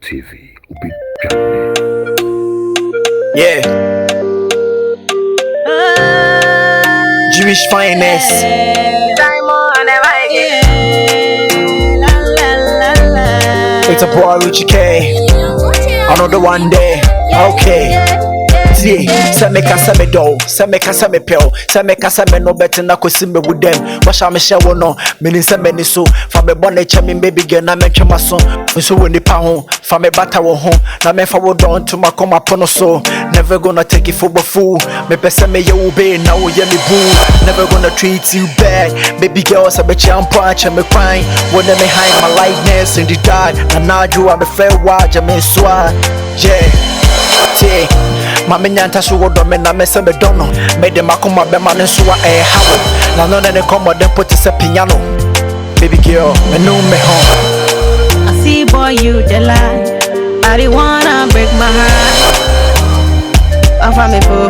TV. Yeah. Jewish finest. It's a boy Richie K. Another one day. Okay. See, say me kasa me do, say me kasa me pill, say me kasa me no better na kosi me with them. Wash me share no, me say me so. For me born nature me baby girl na me twema so. So when the pa ho, for me bata wo ho, na me fa wo don to my come upon so. Never gonna take it for a fool. Me pesa me you be now you me boo. Never gonna treat you bad. Baby girl say be champion, me crying. When me hide my likeness in the dark, and now you am a fair watch, me swa. Yeah. See, Mama nyanta so wodo me na me se me dono me de makoma be ma ne so a hawo na no ne come dem put se piano baby girl me no me home. I see boy you the lie but you wanna break my heart offer me fo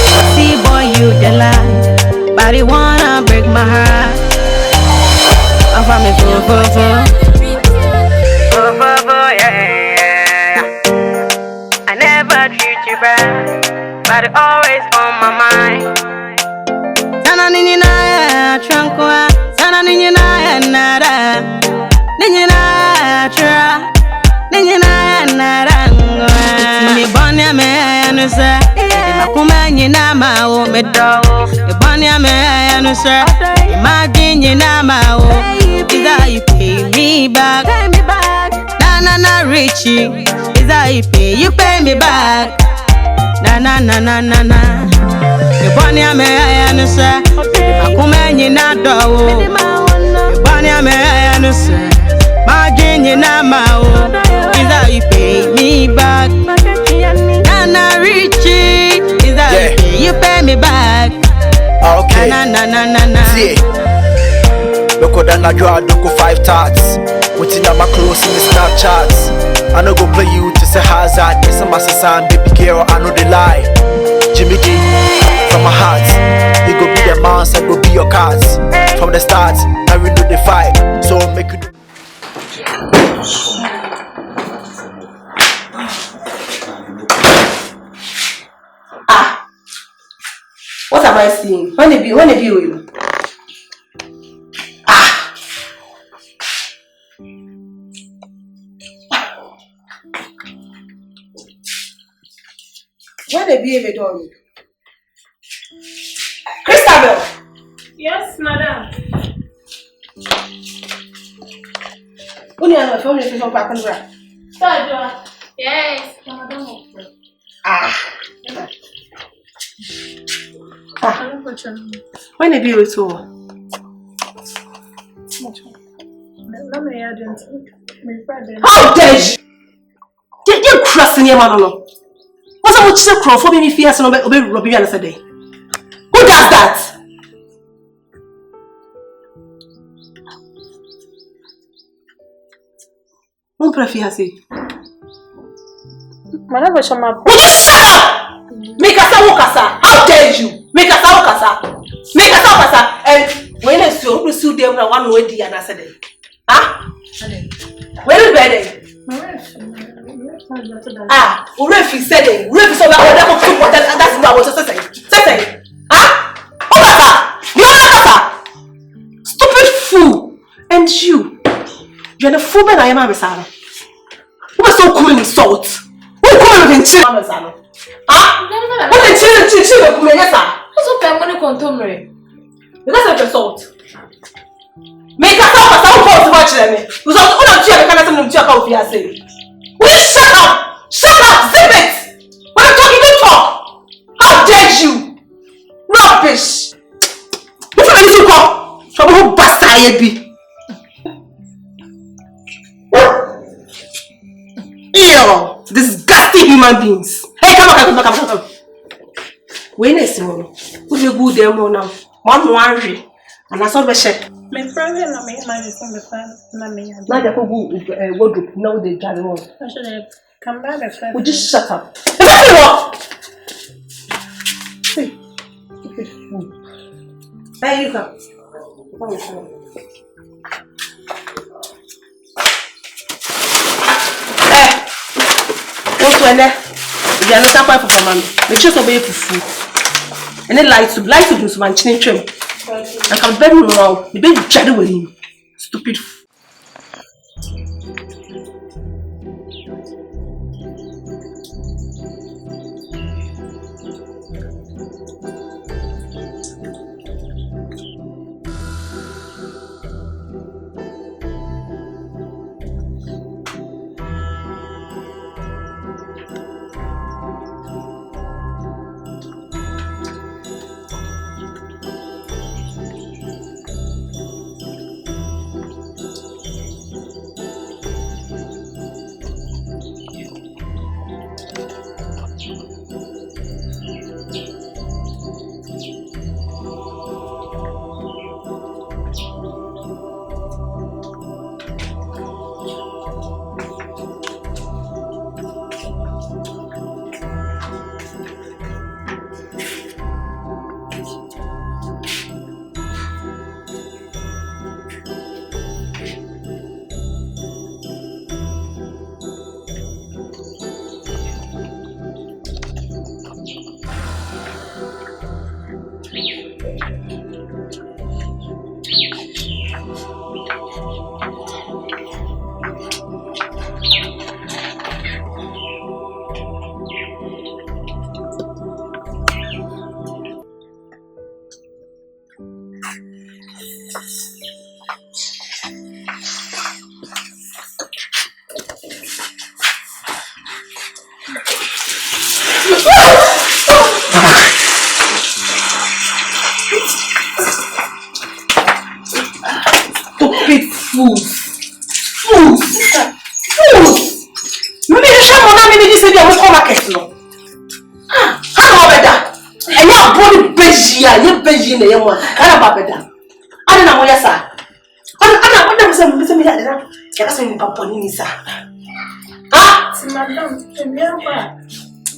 I see boy you the lie but you wanna break my heart offer me fo yeah. I never treat you bad, but it always on my mind. Sana nina ya trankwa, sana nina ya nada, nina tra, nina ya narangwa. Me bonya me ya nusa, makuma nina ma o me do. Me bonya me ya nusa, imagine nina ma o. Is that you pay me back? Na Richie, is that you pay me back? Na. You bunny me I answer. Makuma ni na do. You bunny me I answer. Margin ni na mao. Is that you pay me back? Na Richie, is that you pay me back? Okay. Na. See, look at that draw, look 5 tarts. What's in my clothes in the Snapchats? I no go play you to say hazard. Yes, I'm a son, baby girl, I know the lie. Jimmy D, from my heart. You go be the mouse, I go be your cards. From the start, I will know the fight. So make you do. What am I seeing? When it be you? When they behave at all? Christabel! Yes, madam. When you are not phone, you should back on ground. Yes, madam. When they be with all? How dare you? You're crossing your man. What's up with you for me fierce and obey Robbie yesterday? Who does that? Who prefers it? Madam, what's your map? Will you shut up? Make us a walker, how dare you? Make us a walker, make us a walker, and when I sue them, one way the answer day. Ah? Where is bedding? Urefi said it. Urefi said that that's what I was just saying. Stupid fool. And you're the fool that I am, Amazano. Who was so cool in salt? Who could have children, Amazano? What the children come in, yes, sir? What's up, I'm going to contemporary? Because of the salt. Make us up as I to watch them. Because all of you are going to check out here saying. Will you shut up? Shut up! Zip it! When I'm talking, don't talk! How dare you? Rubbish! If I need to call, trouble who bastard I be. Ew! Disgusting human beings! Hey, come on. When is it? Who you go there now? One worry. And I saw the check. My friend and I made my son the fan. Now they go wardrobe. Now they drive on. I should have come back and friend. Would you shut up? Hey, there you go. when you understand why for mama. Me choose to be fufu. And then light to do some chin trim. I can bend me around. The baby chatting with him. Stupid. Stupid fools! Maybe you should have maybe this is your market. No. How about that? And you are body beijia, you beijing the young one. How about that? I don't know what you say. I don't know some that. Can't say papa ni sir. Ah? Madam,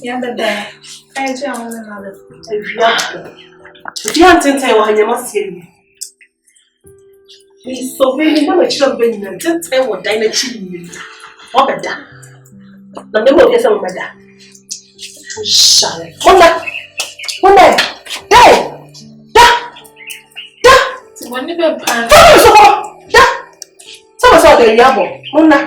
yeah, but there. I just want to know. If you can't tell you must hear me. He's so very much of being a just tell what I need. What about that? Now, never get some of that. Shut it. One day. One of your pants. Someone saw the yabo. Mona.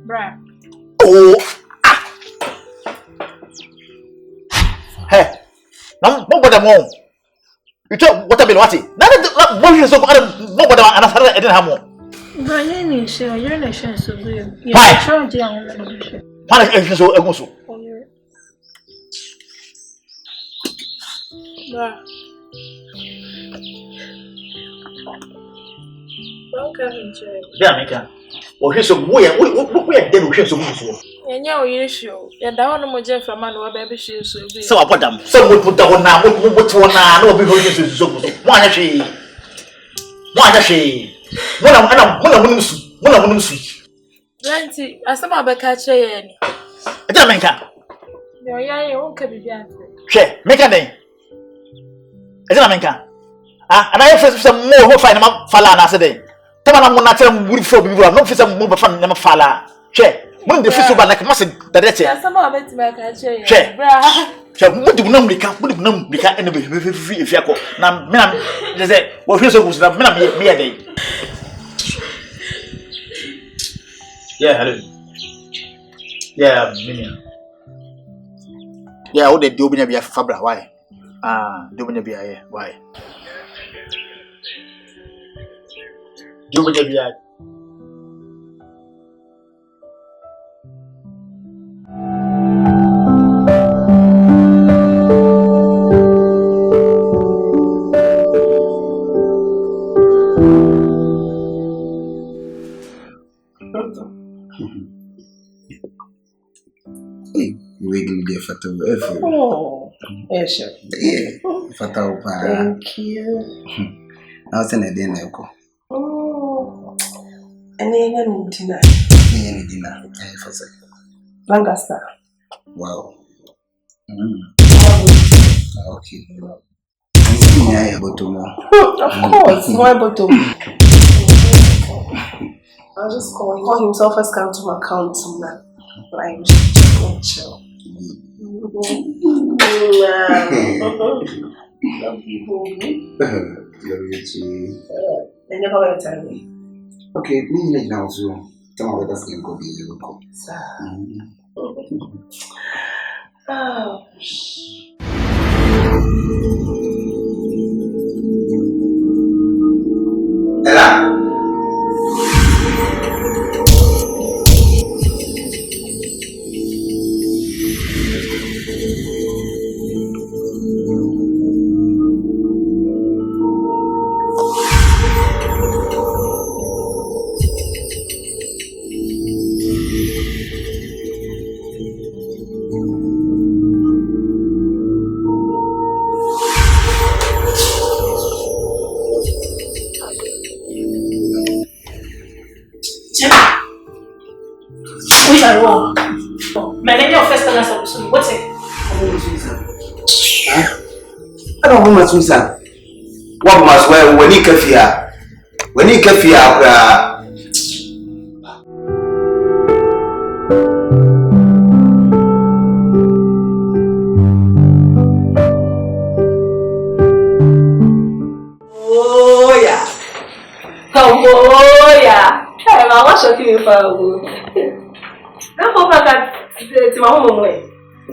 Bruh. Oh. Hey. No bother mo. You talk what be what? Na mo so no bother anasara e den ha mo. Bruh, you're in a share so good. Why? You're trying to do it. Why e so e go so? Bruh. Welcome to Yeah, make am. O he so we dey no hwe so mu so. Enya o show. Ya da hono mo je fama no ba be hwe so bi. So abodam. So mo put down na mo to na no be hwe so mu so. Mo anya hwe. Mo na munum su. Lanti, asama be ka che ye ni. E dey menka. Yo ya ye won ka bibi ante. Hwe, menka den. E dey menka. Ah, and I first some more ho find ma fala na se den. Tama mo na tere mo wuri fo bibi no fi some mo be fa na ma fala. Hwe, mo dey fi so ba na ka ma se dadete. Asama be ti ba ka che ye. Hwe. Bra. Hwe, mo di bunam rika ene be fi akọ. Na me na dey say wo fi so gusu na me na me ya dey. Yeah, hello. Yeah, Minion. Yeah, all the Dobina be a fabra. Why? Dobina be a why? Do you get that? We're going to be a photo. Oh, yes, sir. Yeah, photo. Thank you. I was in a dinner. Oh, and then I'm dinner. Dinner. Lancaster. Wow. Okay. Of course, why bottom? I'll just call himself first come to my account now. Like, chill. Love you, baby. Love you too. And you're going to tell me. Okay, me now, so tell me what that's going to be. Oh, Ella. Which are wrong? My name is first class of what's it? I don't know much, Susan. What must wear when you kafia? When you kafia, oh yeah. Oh yeah. Hey, I was shocking you for a now for that to my home away.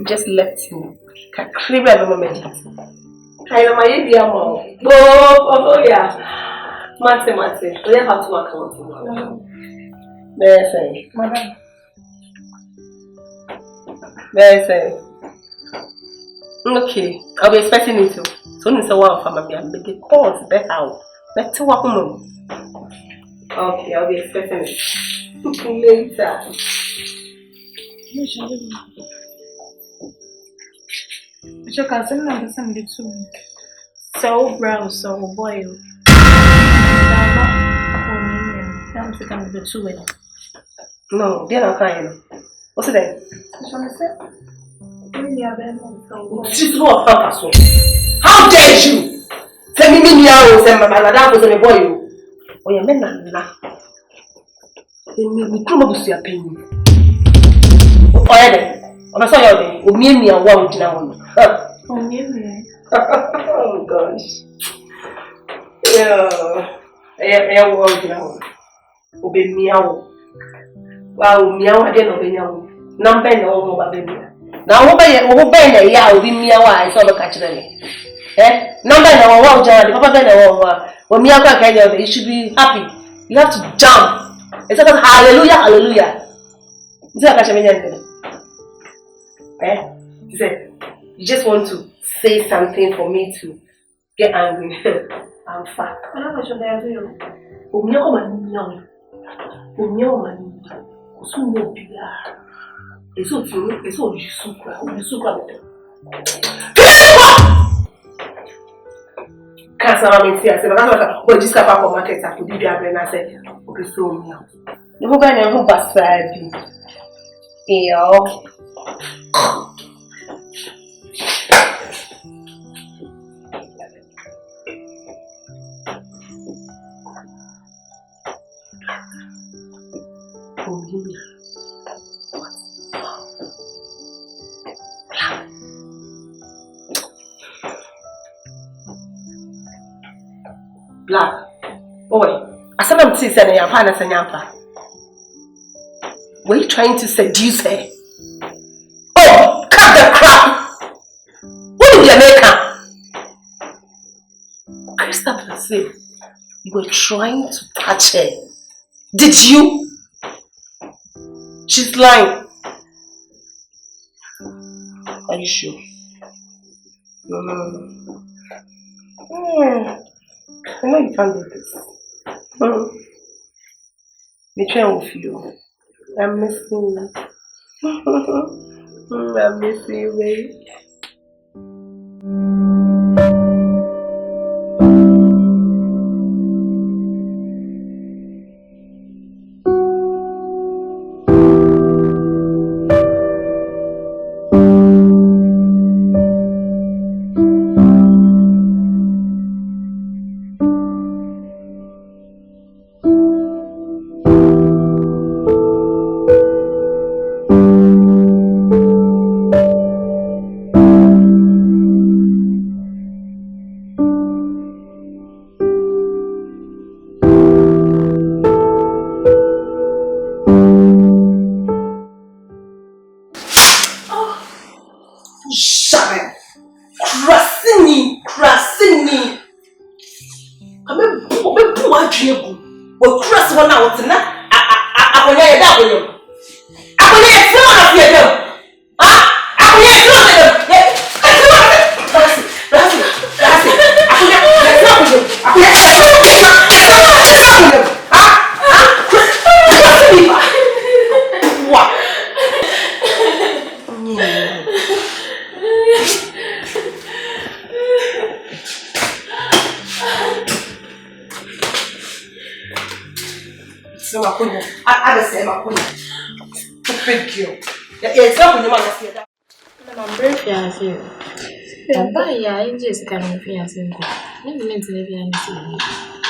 Just left me. Can creep every moment. I know my idea more. Oh yeah. Mate. We have to work on it. Madam. Okay, I'll be expecting you to. So it's a while for my baby. The calls better out. Let's walk home. Okay, I'll be expecting it later. So can send number some little. So brown, so boil. No, they're not kind. What's it? How dare you? Tell me how send my madam was a boy. Oh, your men are not. We come up with your opinion. Oh, I saw your day. Me and one with now. Oh, gosh. Yeah, world now. Obey meow. Wow, meow again, obey meow. Number no more, baby. Now, obey, yeah, will be meow. I saw the catch them. Number no more, John, the papa no. When meow can you should be happy. You have to jump. It's like hallelujah. Is that catch me? He said, you just want to say something for me to get angry. I'm fat. I don't know what you're doing. Black. Boy, I said I'm saying Yampa. Were you trying to seduce her? Oh, cut the crap! What did you make her? Christopher said you were trying to Ache. Did you? She's lying. Are you sure? No. I know you can't do this. The train with you. I'm missing you. I'm missing you, babe.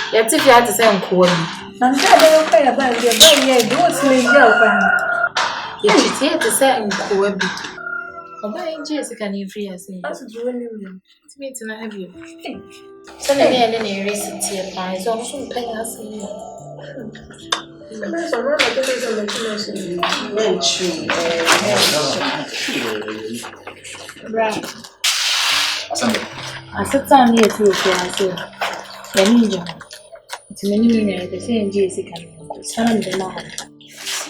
If you had to say uncle, I'm okay about your baby. Don't me girlfriend. If you had to say uncle, I'm buying Jessica and free as in. That's doing you. It's me to have you. So, any receipt here, I saw some pay us in. There's a lot of things I sit down here too, I say. It's many minutes, the same Jessica. Some of them are.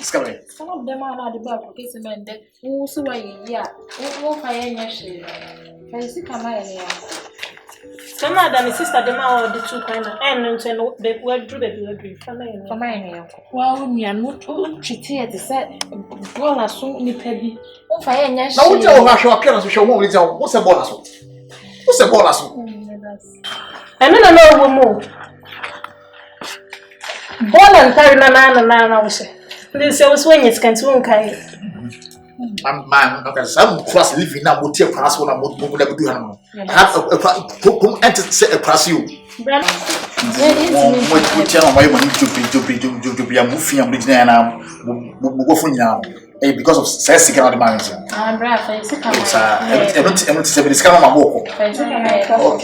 Some of them are not the back of his men that also why, yeah, won't find any shade. Can you see come here? Some of them, sister, the man or the two kind of and the word drew the for mine. Well, me and what she tear to say, well, I saw me pebby. Oh, I ain't yes. Now, what your appearance show won't tell what's a bonus? What's a bonus? I don't know what more. Voluntary na was this was when it's can't kai. Man, some cross living now would take class when I would never do him. Have a say a class you. When you tell my money to be a movie and bridge now, we'll go for now. Because of sex, cannot manage. I'm right. Okay,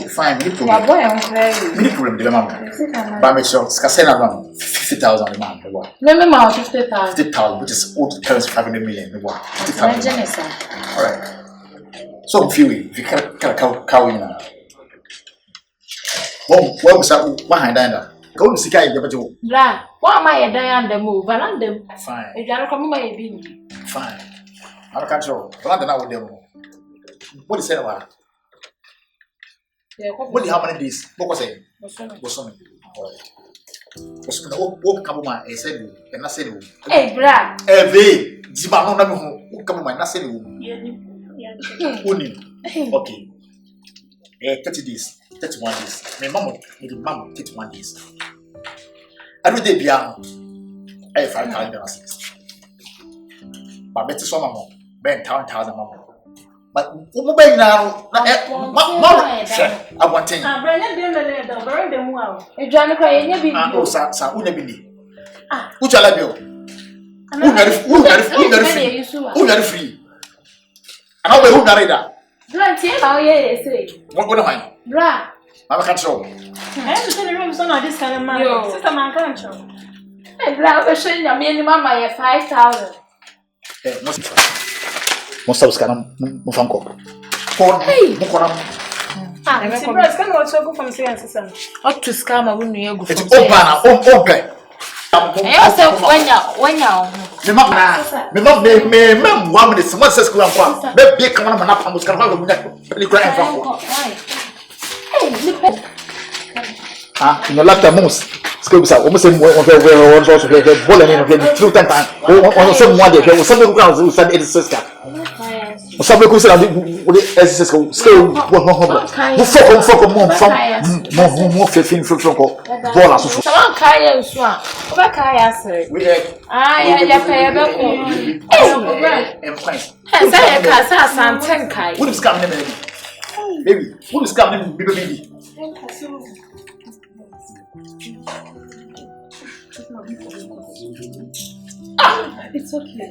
fine. Many problem, the man. By myself, Scasena around 50,000 a month. No, 50,000. 50,000, which is old currency 500 million. 50,000. All right. So, if you can't cow in now. What was that behind that? Go to see I never do. Blah, what am I a day the move? And them fine. If you are coming by being fine. I'm a control. London now with them. What is it about? What how many days? What was it? Was something. Was what come on? I said, and I said, hey, bra. Hey, Zibano, who come on? I said, okay. 30 days. 31 days. My mom, 31 days. Every day, beyond I 5,000. But better some more. Ben 10,000 more. But who may now? I want to. I'm bringing them well. A John crying, you be no, sir, Unabili. Who shall I be? Who are free? And how will marry that? How ye say? What would I? Bra. I'm a control. I understand the room, son of this kind of man. Sister, man, control. And now we're showing your minimum by 5,000. Most of us can move on. Hey, Bros, come on, go from say answer. What to scam a win you go from. It's open. When you Me one minute someone says go and come. Me big come on up and can have a cry from. Ah, in the laptop moves. Scopes are almost one also the ball and the through time. On some one day there was something who said it's sister. Somebody who said with SSS scale more 15 from ball as someone kaya so over kaya sir we ya pay be ko say ka sa santen kai who is coming baby who is coming baby it's okay.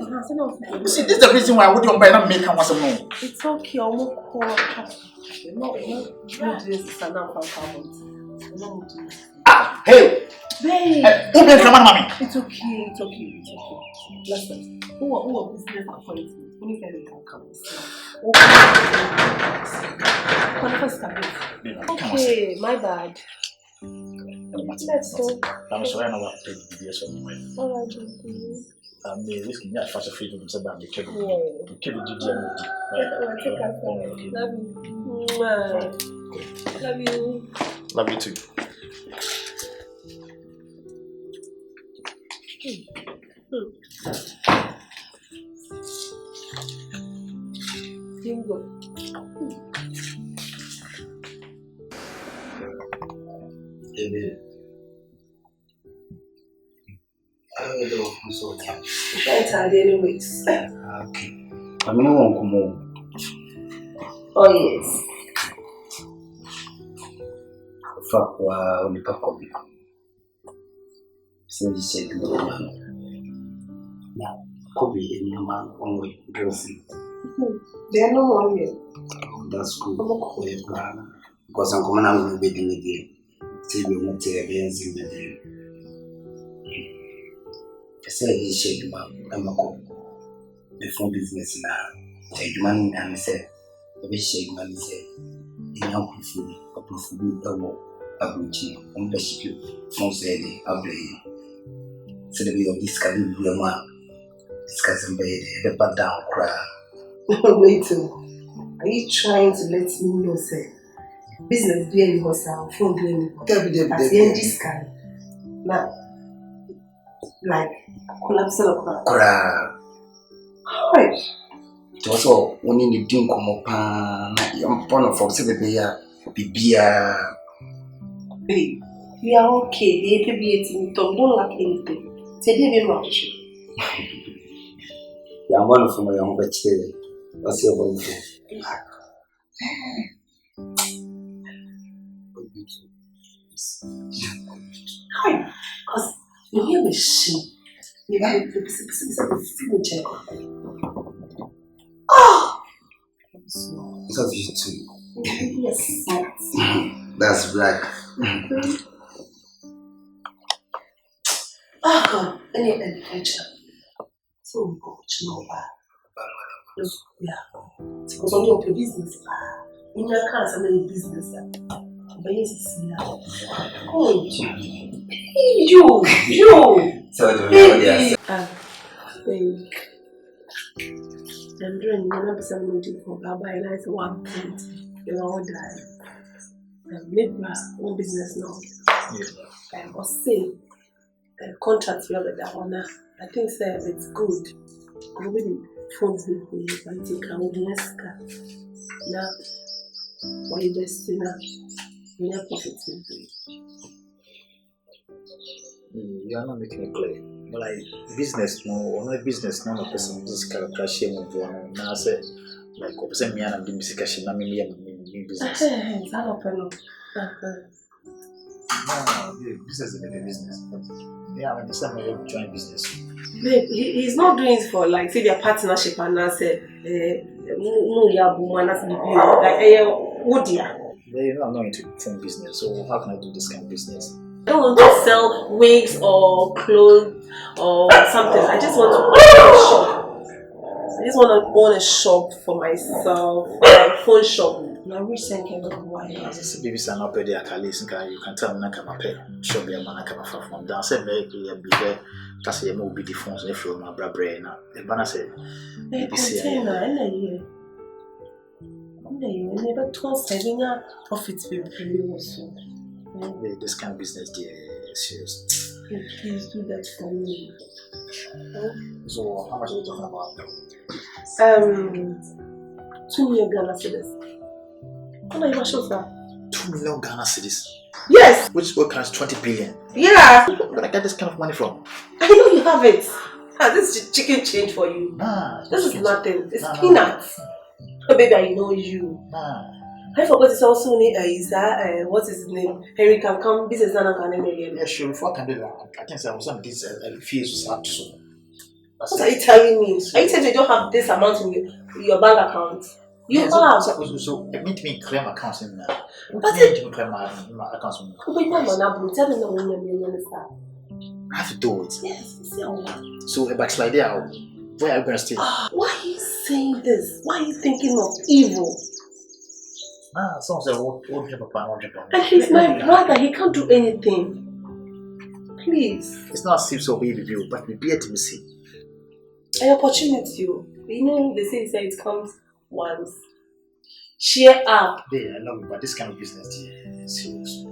You see, this is the reason why I wouldn't buy not make and some more. It's okay. I'm Ah, hey! Who can come on, mommy? It's okay. Listen, who business appointment? Only can come. Okay, my bad. Let's go. I'm sorry, I know what to do this one. Alright. I'm risking that fast freedom to say that the cable. Love you. Love you too. Bingo. I don't know. So That's how they anyways. okay. I mean, I want to come. Oh yes. Fuck, wow, DOMCOBBY. So you said no. Now, Kobe is no man on way dressing. They are no more here. That's cool. Because I'm coming out with wedding again. See me not there, dancing with you. I say he said, I'm a cop. Before business now, take money and say, I wish shake money say, in your food, a profitable elbow, a bougie, and best you, no say, I'll play. So the way of this can be a man. Discussing baby, the back down cry. Wait, are you trying to let me know, say, business doing hustle, phone doing as the end this kind? Now, like, collapse of Cry. Right. Also, when you drink como pan, you're born of Foxy the beer. Babe, we are okay. The APB don't lack anything. Say, they will rush you. I'm one of my young vegetarian. What's your one for? Hi, because you hear the shit. You have to check. Oh! Love you too. Yes. That's black. Oh, God. Any adventure. So much no bad. Yeah. Because only of your business. In your car, some business. But yes, now. Oh, you. So do you babe. I'm doing 100% for Baba and I say 1 point. You all die. Make my own business now. Yeah. I was saying, contract for that one. I think it's good. I really phones me for you. I think I will next car. Now, why you just say now? We are profiting. You are not making it clear. Like business, no, not business, no, person this character shame of one. Now I say, like, opposite me and I'm doing music, I'm in business. It's not open. No, business is a business. Yeah, I'm just saying I'm join business. Babe, he's not doing it for like say their partnership and I said, no, yeah, woman, that's the like, what dear? You know, I'm not into phone business, so how can I do this kind of business? I don't want to sell wigs or clothes or something. I just want to open a shop. I just want to own a shop for myself, like phone shop. And I wish I can go why. As a baby son, up there, you can tell me, Nakama pay, show me a man, I come from down, say, very clear, be there, because you will be the phones, if you're my brain. The banner said, container, and you never told saving a profits will be also. This kind of business, dear, serious. Please do that for me. So, how much are you talking about? 2 million Ghana cedis. How you sure, sir? 2 million Ghana cedis. Yes. Which what counts 20 billion? Yeah. Where do I get this kind of money from? I know you have it. This is chicken change for you. Nah. This is nothing. It's peanuts. Oh, baby, I know you. Nah. I forgot it's also what is his name? Henry can come business and yeah, sure. Before I can do that, I can say I was on this fees so. What are you telling me? Are you telling me you don't have this amount in your bank account? You have. So meet me in claim accounts in there. But it. Claim my accounts. But you know, tell me no one I have to do it. Yes, so a backslide there. Where are you going to stay? Why are you saying this? Why are you thinking of evil? Someone said, "What Papa? And he's my brother. He can't do anything. Please. It's not a so baby view, but we be at see. An opportunity. You know, they say it comes once. Cheer up. Yeah, I love you, but this kind of business, serious.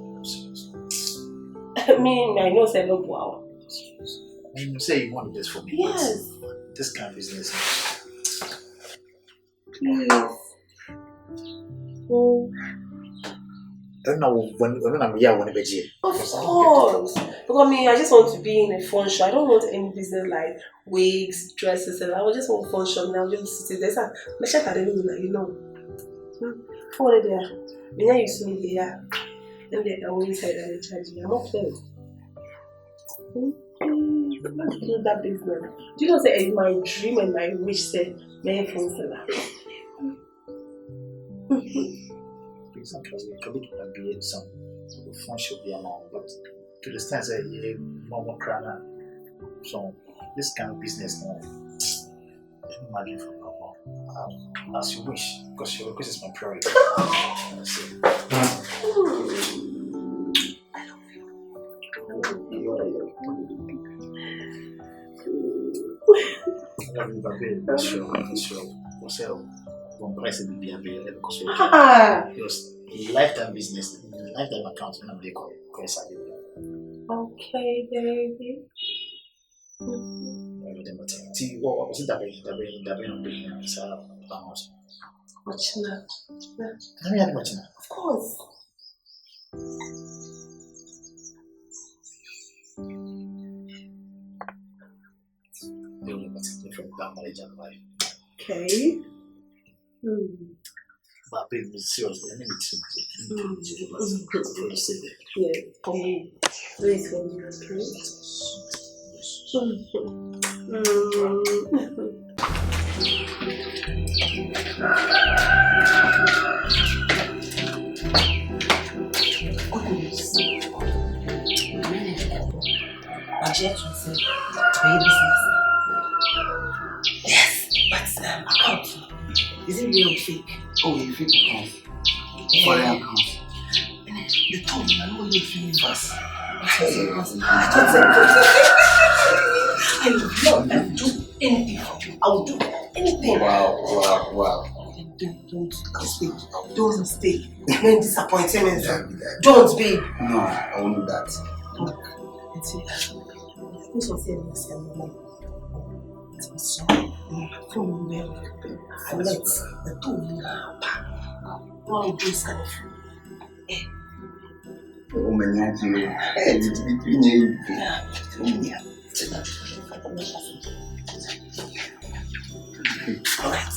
I mean, I know it's no wow. And you say you want this for me. Yes. This kind of business. Please. I don't know when I'm here, when I'm here. Of course. Because I just want to be in a phone shop. I don't want any business like wigs, dresses, and I just want phone shop. Now just sit there. I check at the you know. For there. When you see me there, and then I will inside and charge you. I'm okay. Let's do that business. Do you know say it's my dream and my wish say my phone seller. Sometimes we could be some phone shop be amount, but to the extent that you more crana. So this kind of business now, imagine for as you wish, because your request is my priority. One price will be available because lifetime business, lifetime account, and they call it. Okay, baby. See, what was it that way? Much love. Of course. Okay. But baby, seriously, let me Yeah, for me. Please, when you Objection said, business. Yes, but account. Is it real or fake? Oh, you fake account. Foreign account. They told me I don't want you to first. I will do anything for you. I will do anything. Wow. Don't stay. No disappointment. Don't be. No, I won't do that. It's it. Who's going to say it's so from where I let the two all this kind of Oh, man, you. Hey, it's between you. yeah. All right.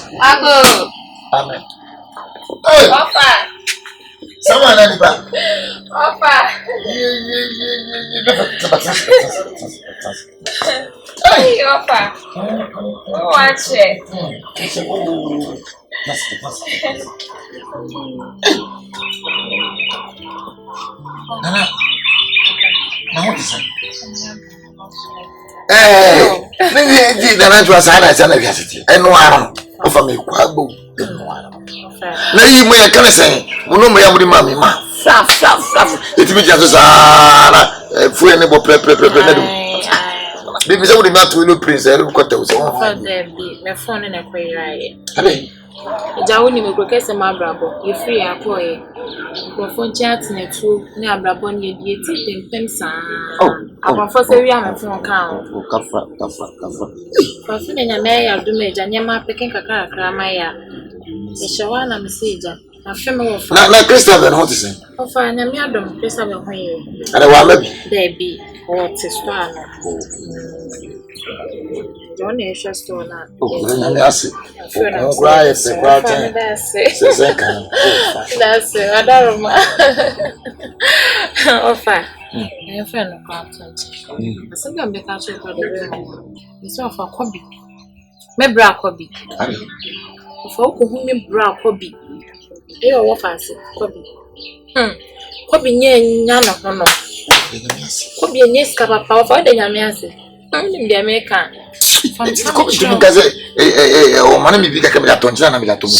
Ago. Amen. Hey! Ofa. Someone at the back. Ofa. Hey, Ofa. Watch it. Nana. Now what is it? Hey! Maybe the natural side I said, I know I don't. Offer me quabo. Now you may can say, no, my mammy, ma. It will just a friend of Baby, somebody not to look prince. I don't got those. My phone in a query. Jawuni me go kese ma brabo ye free akoye go chat na tu na brabo na die ti pem sa abafo se wi am phone kan Kafa. fa fi na me ya do me ja nyama peken kakra ma ya e shawa na message afi me wo fa na Christopher what is it? o fa na me adom Christopher ho ye Ana wa mabi there be what is one John is just on that. Oh, that's it. That's it. I don't know. Offer. My friend of content. I think I'm better to go the room. It's of a hobby. My bra hobby. If I could bra hobby. You are fancy hobby. Hobby near Yana. Hobby a yes cover power for the Yamiasi. I'm the American. It's coming to me because oh, money be becoming a tongue and a tongue.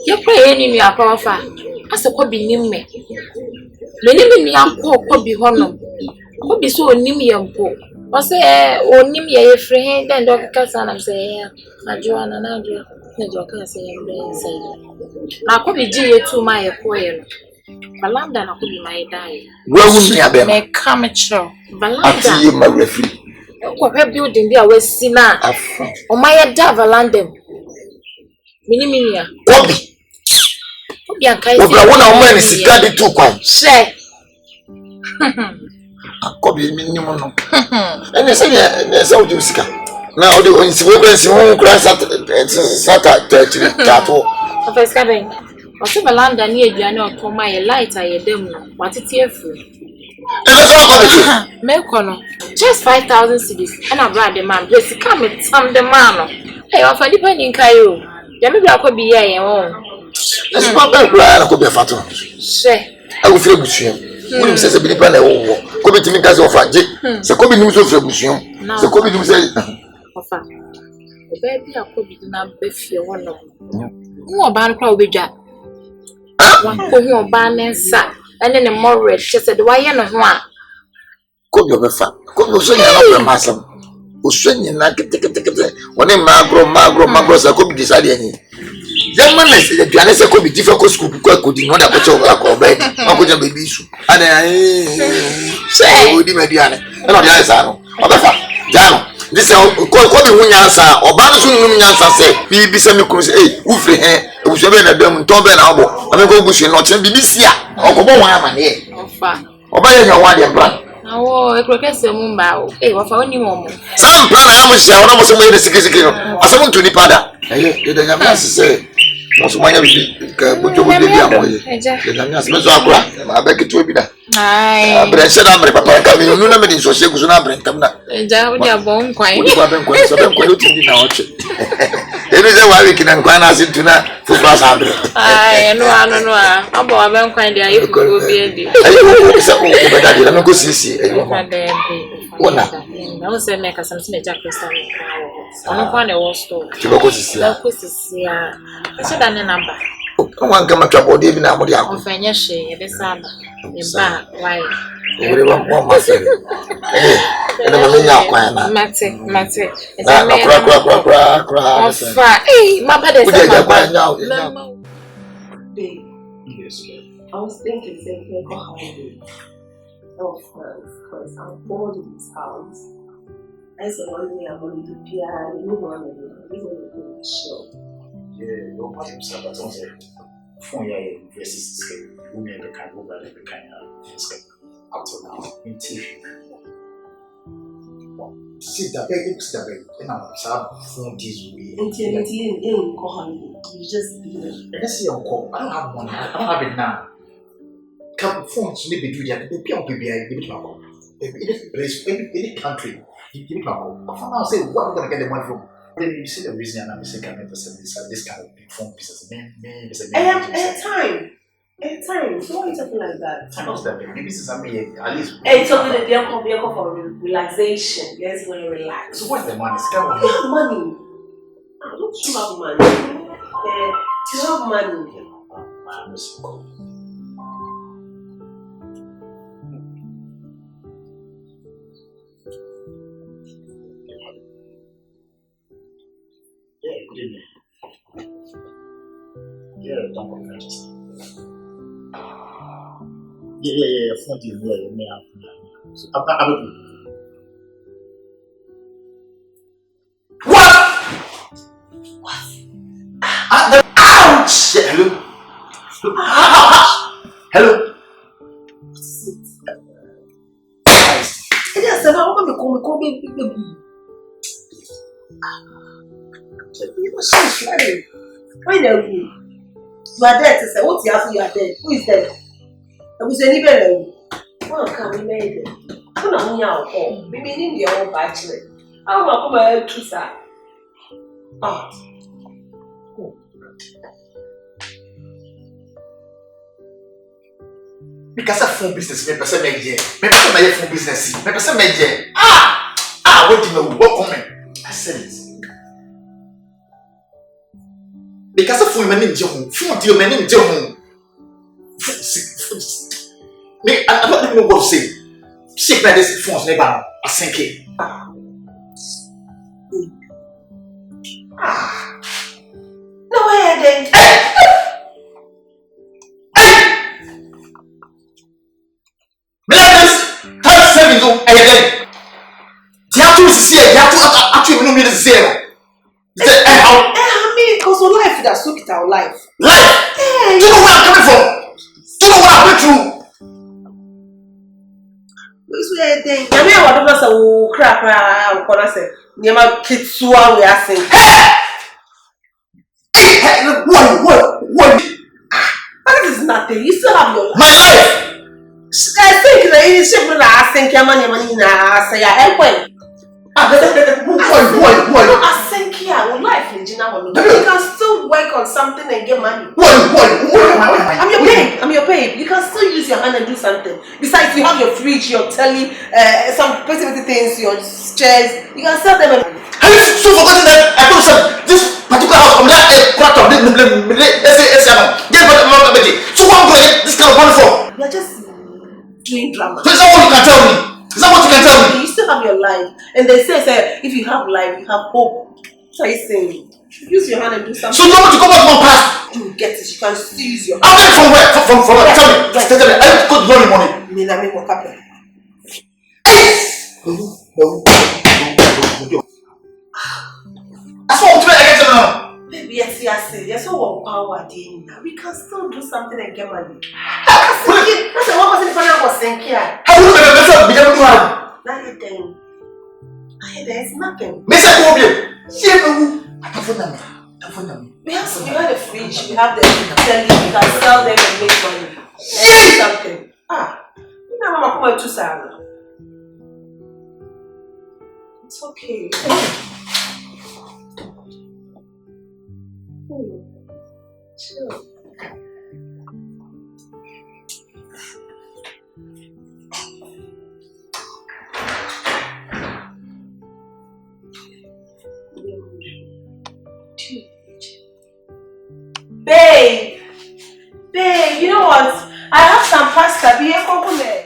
You play any powerful. As a hobby name me. Many me am poor be honor. Could be so nimmy and poor. Or say, or nimmy a friend and Dr. Cassan and say, I join another. Your cousin say, I could be G to my acquire. Balanda could be my die. Where would me have been? Make come true. Balanda, you my referee. What building there was Sina? Oh, my dad, Valandem. Minimia. Kobe. Kobe, one of men is daddy too quiet. Say, Kobe, minimum. And they say, there's all you see. Now, the ones who crash at 30 cattle. Of a scabbing. Or some Valanda near Diana for my light, I dem. What it here for? Melkono, just 5,000 cities, and I brought the man. Bless you, come and some the man. Hey, I'm for depending Cairo. Maybe I could be here. That's not bad. I could be a phantom. Say, I will feel with you. When you say a bit of a could be to me as of a jet. So, could be news of Rebution. So, could be to say, the baby, I could be not if you want no bad crowd with Jack. One could ban and sat. And then the more red, she said, why you know one? Could you be fat? Could you say you're not a who swing in like a ticket? When a magro, I could be deciding. Young man, the pianist could be difficult school because could not have put over bed. How could you be issue? And I say, would you be and not the answer? Jano, this is called when you answer or Bansu answer say, be semi cruise, who free hair, who should be a dumb tomb and elbow. I'm going to bush not be this year. Or go on, or buy your one year plan. Oh, a professor Mumba, what for any moment? Some plan I was there, almost made a secret. I someone to the pada. I say, most money put your baby away. I beg it to be that. But I said, I'm a papa coming. You know, so she was not bring them. Your bone quite. It is a why we can inquire us into that for class 100. I know. I'm about quite there. You could be a I'm not going to see. I was saying, make us some small jacket. I'm going to store. You go to see. I said, a number. One come up to body now. Of any shade, the summer. Why? Everyone must say, Mate. I was thinking, saying, how no friends, because I'm bored in this house. I said, one day I'm going to be a new one, and we're going to do a show. Yeah, your bottom side, but also, for your versus scale, who may be kind of over the kind of up to now in TV. sit the bed, and I'm phone this way. You just be there. Let's see your call. I don't have money. I don't have it now. Come phones, maybe do that. Maybe I'll give it my call. Any place, any country, give it my call. I'll say, what am I going to get the money from? Then you see the reason I'm saying I never said this kind of phone business. Time. So why are you talking like that? Time was that maybe since I'm here, at least. Hey, it's something that they're called for relaxation. Yes, when you relax. So what's the money? You have money. Don't you have money? You have money. Yeah, don't confess. Yeah, phone is where you may have. So, what? Ouch! Hello? Hello? Yes, I want to call me. You were so scary. Why are you? You are dead to say, what's the answer? You are dead. Who is dead? I was anybody. Well, can we make it? I'm not here. We mean in the old bachelor. I'm not going to say. Because of phone business, me person make here. Me person make phone business. Me person make here. What do you know? What comment? I said it. Because of phone, my name is John. Phone deal, my name is John. Me, I don't even know what to say. Shake like this phone's never. I think it. No way, then. Because of life that suck it our life. Life? Do you know where I'm coming from? Do you know what I've been through? This way, then. I mean, what does a crap? I'm gonna say, Nema Kitsua, we are saying. Hey, what? That is nothing. You still have your life. My life! I think that you should be asking money in a say, I think here, life in general. You can still work on something and get money. I'm your babe. You can still use your hand and do something. Besides, you have your fridge, your telly, some pretty things, your chairs. You can sell them. Have you so forgotten that I told you this particular house from that quarter of so what I'm going to get this kind of money for? You're just doing drama. So is that what you can tell me? Is that what you can tell me? You still have your life. And they say if you have life, you have hope. So you saying, use your hand and do something. So you want to go back to my past? You get it. You can still use your hand. I'm from where? From where? Tell me. I have to go to the money. What happened? No. That's what I'm trying to get to now. Maybe yes, so power now. We can still do something and get money. That's what was in front of us saying here. How would you be able to have? There's nothing. MESAMAN wo. We have the fridge, we have the telly, we can sell them and make money. And do something. You know I'm going to say. It's okay. Chill. Babe, you know what? I have some pasta. Be a compliment.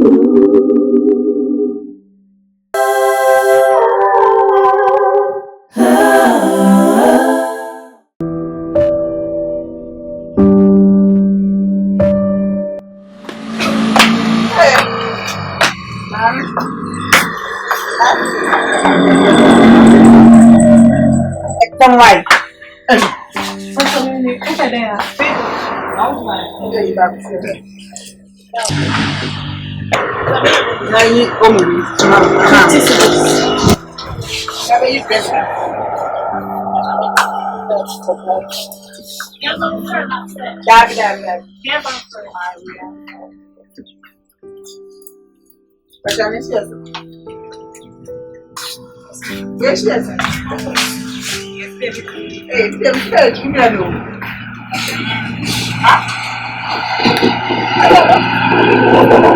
Don't worry.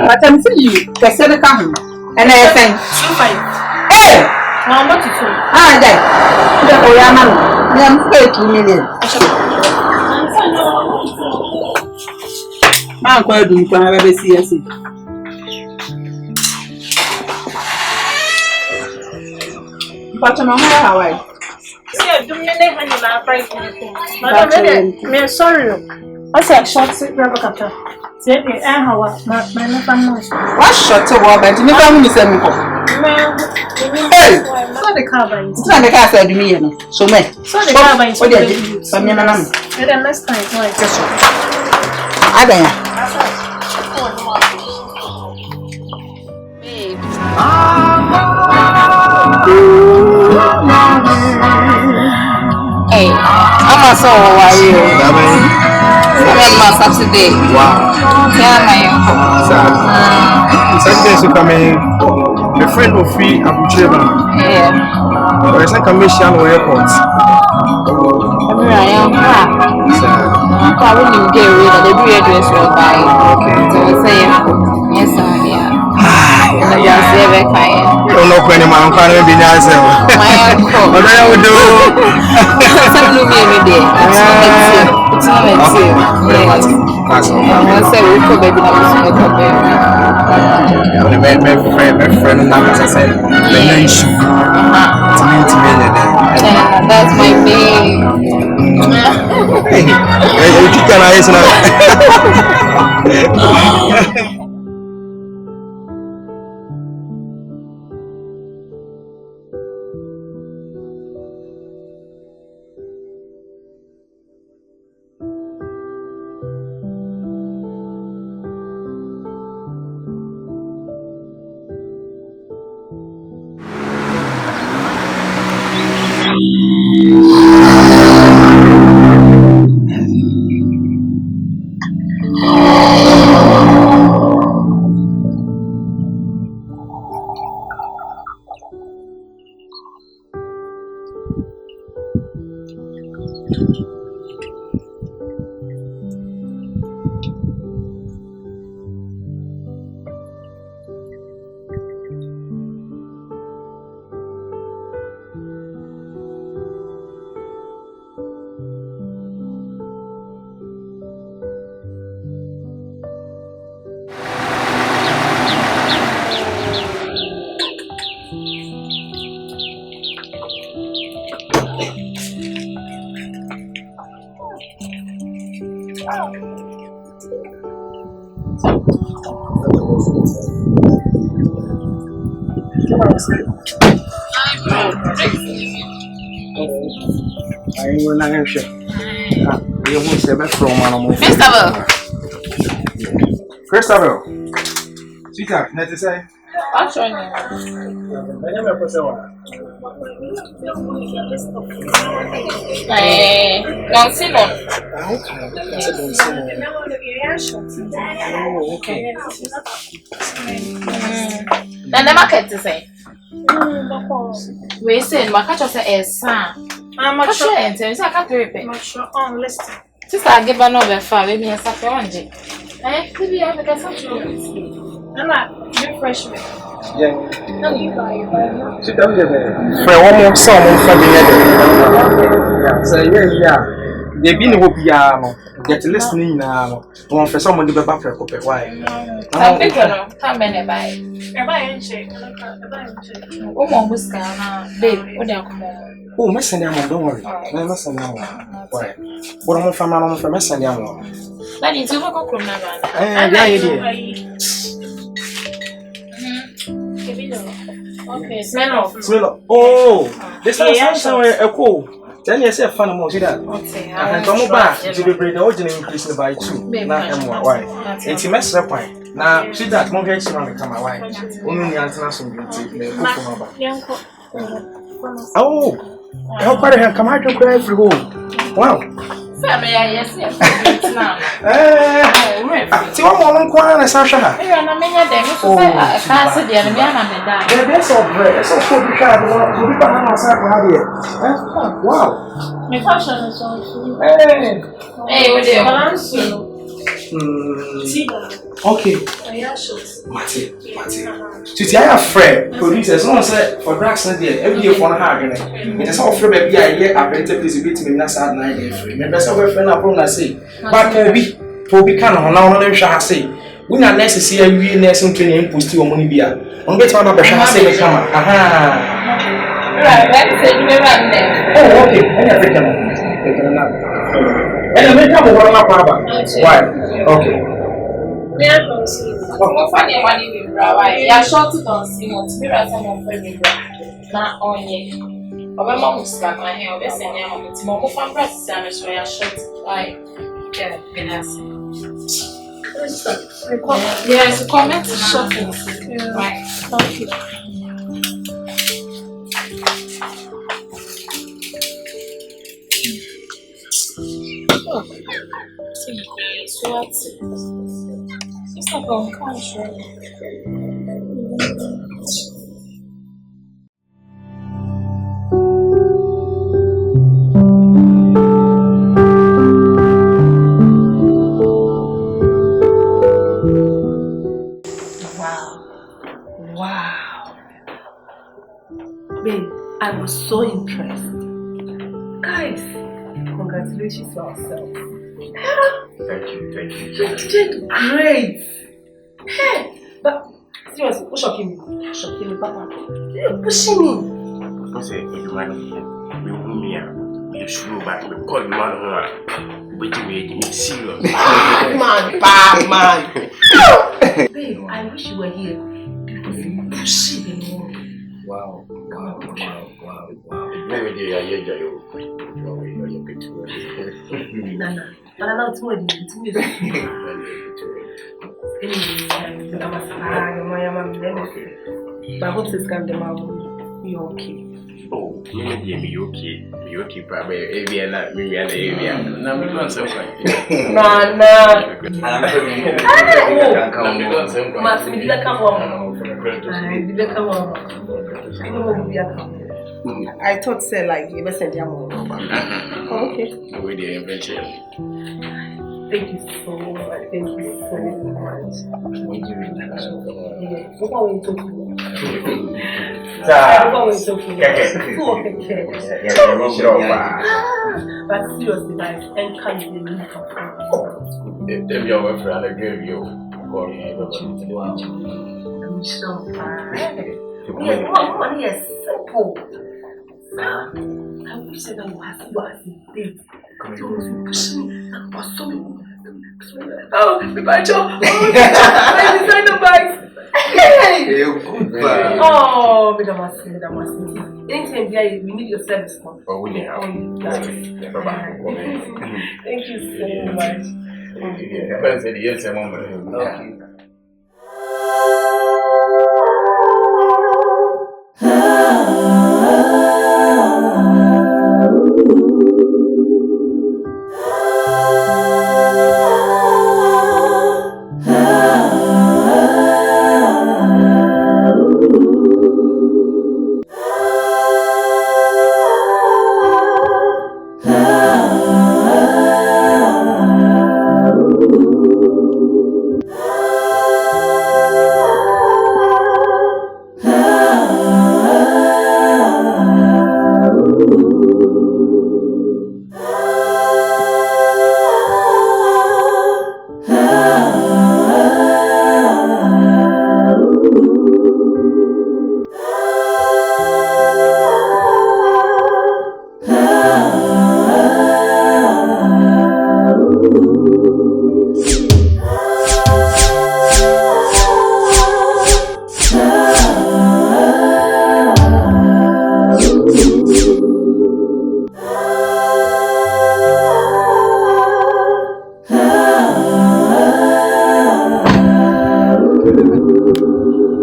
But I'm seeing you. The second come. And I think. Hey! I'm not to say. Ah, that. Oh, yeah, man. I'm 30 million. I'm quite doing for my CSC. But I'm how I. See, do me honey, my price. I'm sorry. I said, short rubber cutter. Say, how my family. What shot to walk and to me, family send me home. Hey! So the car by It's not the car said me, so me. So the car by so the some young man. And then next time, I don't. Hey, I'm a so are you? I'm a Saturday. Wow. Yeah, my uncle. Saturday so coming. A friend of free Abuja. Yeah. There's a commission on airport. I am. I wouldn't get rid of the beer dress will buy. Okay. So say, yes, yeah. And I say, you don't know when I'm going to be nice. My uncle. What I would do? Some look every day. It's not a tea. Yes. I say, we could be able My friend, as I said, the issue. that's my babe. Hey, you can I will not share. You won't say that from one Christabel. Sweetheart, net to say? what's your name? Monsignor. Okay. And the market to say. We say, my catcher says, I'm not sure, and I can't repeat. Not sure on listen. Sister, I give another 5, maybe a sacrament. Maybe I have something. I'm not freshman. Yeah. Sit down there. For one more song for the other. So, yeah. They be no piano. Get listening now. One for someone to be back for a why. I'm thinking of how many buy. Oh, babe, what do you come? Oh, messenger, don't worry. Messenger. Why? What am I from messenger? That is over Cocoa. Okay, smell of. Oh, this is somewhere a cool. Then you say fun more to that. I can come back to the brain original increase by 2. Now, why? It's a mess up. Now, see that more heads on the camera. Why? Only answer some beauty. Oh, how far I come out to cry for home. Wow. Yes. See what one corner is Sasha. Oh, I can't see the enemy. There's so bread, so food we have. We can't have here. Wow. My fashion is also. Hey, what do Balance. Okay. Mate. See, I have friend producers. No say for drugs there. Every day for na hard. It is all free baby. I hear a better place bit me na sad na dey free. Me person we friend na problem say. But Pobi can on now no hwe say. We na next see a we next training post o money bia. On get ma be hwe say me kama. Aha. Right, let's say you run there. Oh, okay. Any African. And make up one na why? Okay. Mo funny money we bra why ya short to see what me ra some of me bra na onye obe mo muska na he obe se nya mo ti mo fa bra si am so ya short why get penas yes comment shopping right okay what it's not going to come sure. Wow. Babe, I was so impressed. Guys, congratulations to ourselves. Thank you. You did great. Hey, but seriously, who's shocking me? Shocking me, Papa. You're pushing me. I say, you man, you should back. We call you man, but you made me serious. Bad man. Babe, I wish you were here because you're pushing me more. Wow. Never did I hear you. Nana, but I'm not too much. But I hope this can come out. You're okay. Oh, me okay, probably Aviana, me and Aviana. Now we don't say Nana. I thought, say, like, you must send your mom. Oh, okay. With the invention. Thank you so much. Thank you so much. Look how we talk. But seriously, guys, and can you believe it? If you're my friend, I give you. I'm sure. Money is simple. I wish that I was big. Oh, my job. I designed the bike. Hey! Oh, Madam. Anything there, we need your service. Oh, we need help. Thank you so much. I said, yes, I'm on.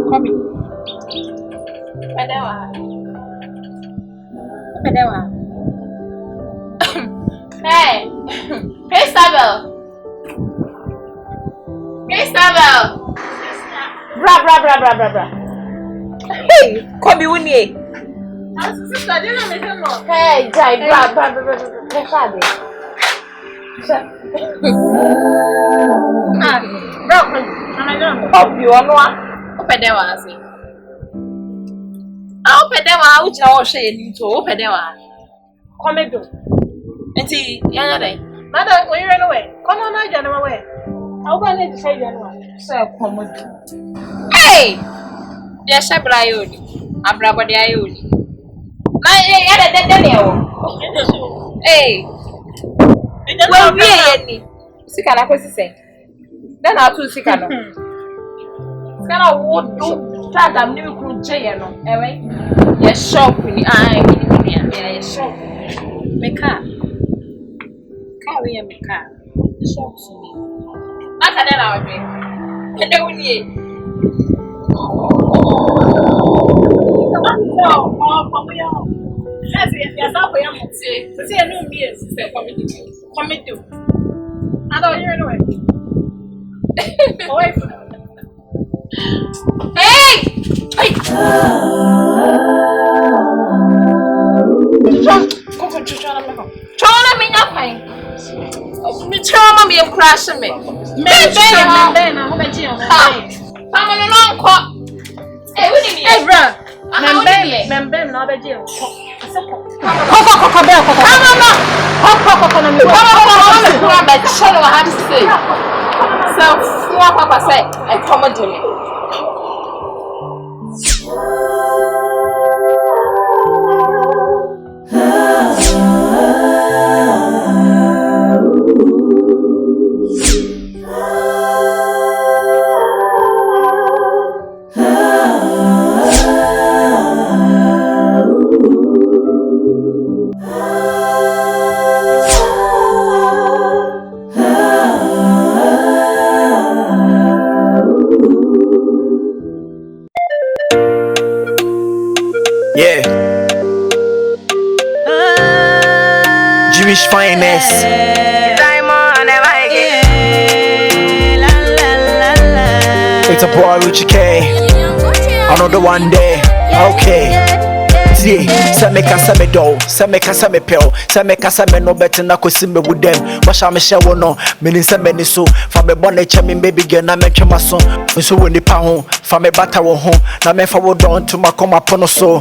Kobe. Pedewa. Hey, Christabel. Bra. Hey, Kobe Winnie. Hey, Jai, bra. Hope you are one. Pedewa, see. I'll pedewa, which now shade to pedewa. Come do. And see, Mother, when you run away, come on, I run away. I'll go and say you so come. Hey! Yes, I brought Abrabody. My Daniel. Hey! Well, we any. Sikana, what's he saying? Then I'll do Sikano. Sikana would do that. I'm new cool jay, no, eh? Yes, shop with the eye, yes, shop. Make car. Carry a car. Shop to me. That's another way. And then we need. No, yes, yes, I'll be able to say, I know me as coming to. I don't hear no way. Hey! Trying to make up pain. Trying to crash me. Ben, I'm along. Hey, what do you mean? Hey, bro. Ben, not a deal. Yeah. Jewish finest. It's a boy Richie K. Another one day. Okay. Say make us me do, say make us me pill, say make us me no better na kosi me with them. Wash me share no, me say me so. For me bonnet chemi baby girl na me twema so. So when the pa ho, for me bata wo ho, na me forward on to my come upon so.